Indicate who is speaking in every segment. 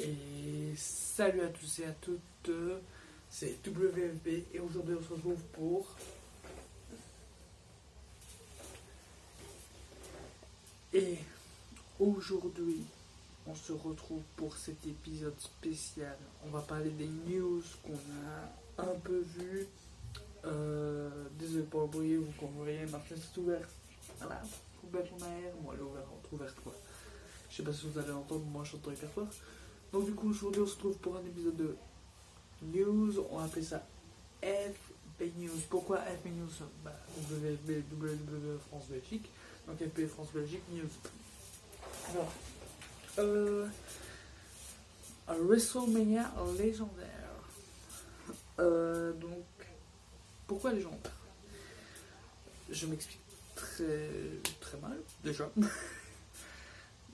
Speaker 1: Et salut à tous et à toutes, c'est WFB et aujourd'hui on se retrouve pour... Et aujourd'hui on se retrouve pour cet épisode spécial. On va parler des news qu'on a un peu vues. Désolé pour le bruit, vous voyez ma fenêtre est ouverte. Voilà, ouverte en air, moi elle est ouverte quoi. Je sais pas si vous allez entendre, moi je j'entends hyper fort. Donc du coup aujourd'hui on se retrouve pour un épisode de news, on va appeler ça FB News. Pourquoi FB News? WFB France Belgique. Donc FB France Belgique News. Alors, un WrestleMania légendaire. Donc, pourquoi légendaire? Je m'explique très mal déjà.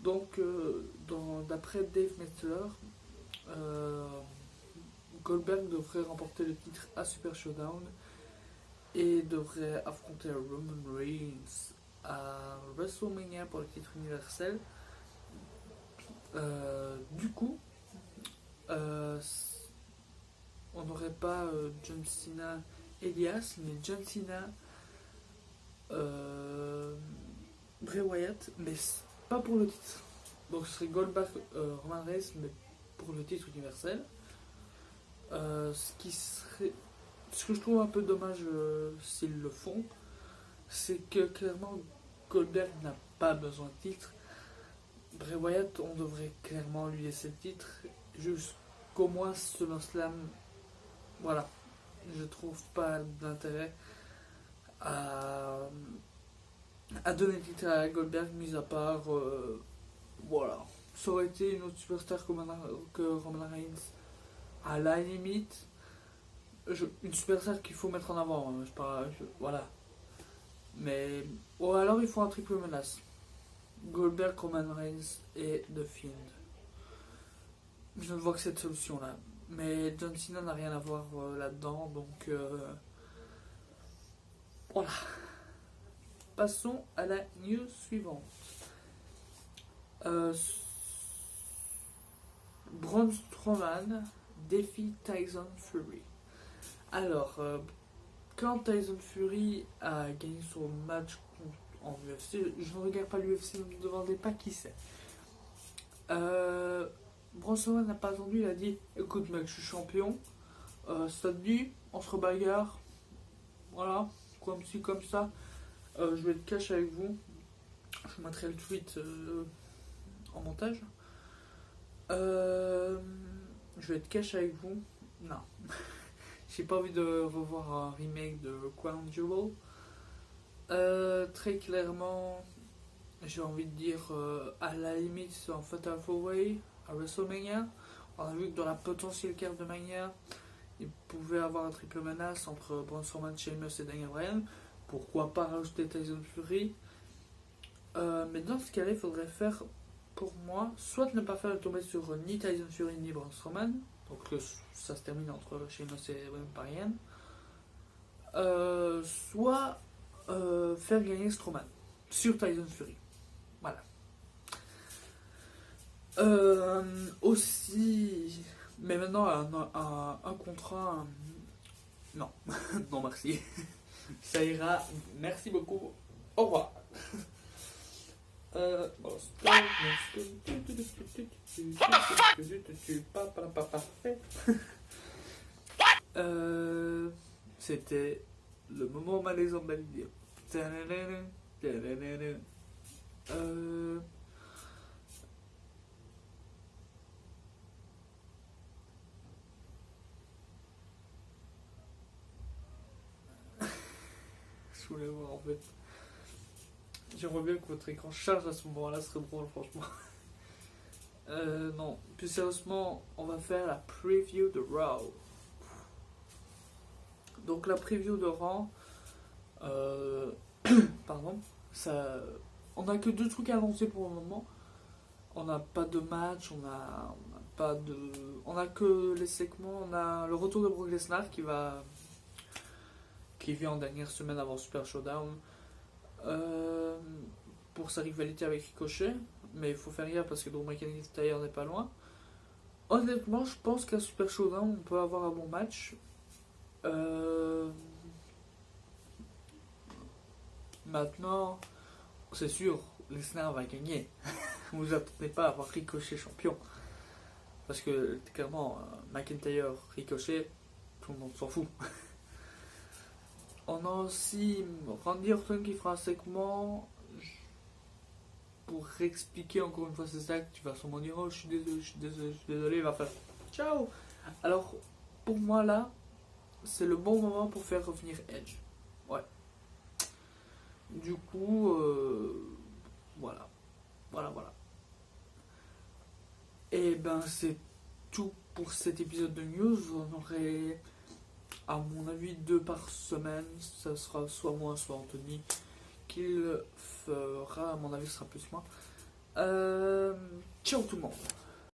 Speaker 1: Donc, d'après Dave Meltzer, Goldberg devrait remporter le titre à Super Showdown et devrait affronter Roman Reigns à WrestleMania pour le titre universel. Du coup, on n'aurait pas John Cena Elias, mais John Cena Bray Wyatt, mais pas pour le titre. Donc ce serait Goldberg Roman Reigns, mais pour le titre universel. Ce que je trouve un peu dommage s'ils le font, c'est que clairement Goldberg n'a pas besoin de titre. Bray Wyatt, on devrait clairement lui laisser le titre jusqu'au moins SummerSlam. Voilà, je trouve pas d'intérêt à donner le titre à Goldberg, mis à part voilà, ça aurait été une autre superstar que Roman Reigns. À la limite, une superstar qu'il faut mettre en avant, voilà. Mais, ou alors il faut un triple menace. Goldberg, Roman Reigns et The Fiend. Je ne vois que cette solution-là. Mais John Cena n'a rien à voir là-dedans, donc voilà. Passons à la news suivante. Braun Strowman défie Tyson Fury. Alors, quand Tyson Fury a gagné son match en UFC, je ne regarde pas l'UFC, ne me demandez pas qui c'est. Braun Strowman n'a pas attendu, il a dit écoute mec, je suis champion, ça te dit, on se rebagarre, voilà, comme ci, comme ça. Je vais être cash avec vous, je mettrai le tweet en montage. Je vais être cash avec vous, non. J'ai pas envie de revoir un remake de Crown Jewel. Très clairement, j'ai envie de dire à la limite en Fatal 4-Way à WrestleMania. On a vu que dans la potentielle carte de Mania, il pouvait avoir un triple menace entre Braun Strowman, Sheamus et Daniel Bryan. Pourquoi pas rajouter Tyson Fury? Mais dans ce cas-là, il faudrait faire, pour moi, soit ne pas faire tomber sur ni Tyson Fury ni Braun Strowman. Donc ça se termine entre Sheamus et Bryan. Soit faire gagner Strowman sur Tyson Fury. Voilà. Aussi, mais maintenant un contrat, non, non merci. Ça ira. Merci beaucoup. Au revoir. C'était le moment malaisant de la vidéo. Je voulais voir en fait. J'aimerais bien que votre écran charge à ce moment-là, ce serait drôle franchement. Non, plus sérieusement, on va faire la preview de Raw. Donc la preview de Raw, pardon, on n'a que deux trucs à annoncer pour le moment. On n'a pas de match, on a que les segments, on a le retour de Brock Lesnar qui vient en dernière semaine avant Super Showdown pour sa rivalité avec Ricochet, mais il faut faire gaffe parce que Drew McIntyre n'est pas loin. Honnêtement, je pense qu'à Super Showdown, on peut avoir un bon match. Euh, Maintenant, c'est sûr, Lesnar va gagner. Vous attendez pas à avoir Ricochet champion. Parce que clairement, McIntyre, Ricochet, tout le monde s'en fout. On a aussi Randy Orton qui fera un segment pour expliquer encore une fois ses actes. Tu vas sûrement dire oh, je suis désolé, je suis désolé, je suis désolé, il va faire ciao. Alors, pour moi là, c'est le bon moment pour faire revenir Edge. Ouais. Du coup, voilà. Voilà, voilà. Et ben, c'est tout pour cet épisode de news. On aurait, à mon avis, 2 par semaine. Ça sera soit moi, soit Anthony qui le fera. À mon avis, ce sera plus moi. Ciao tout le monde.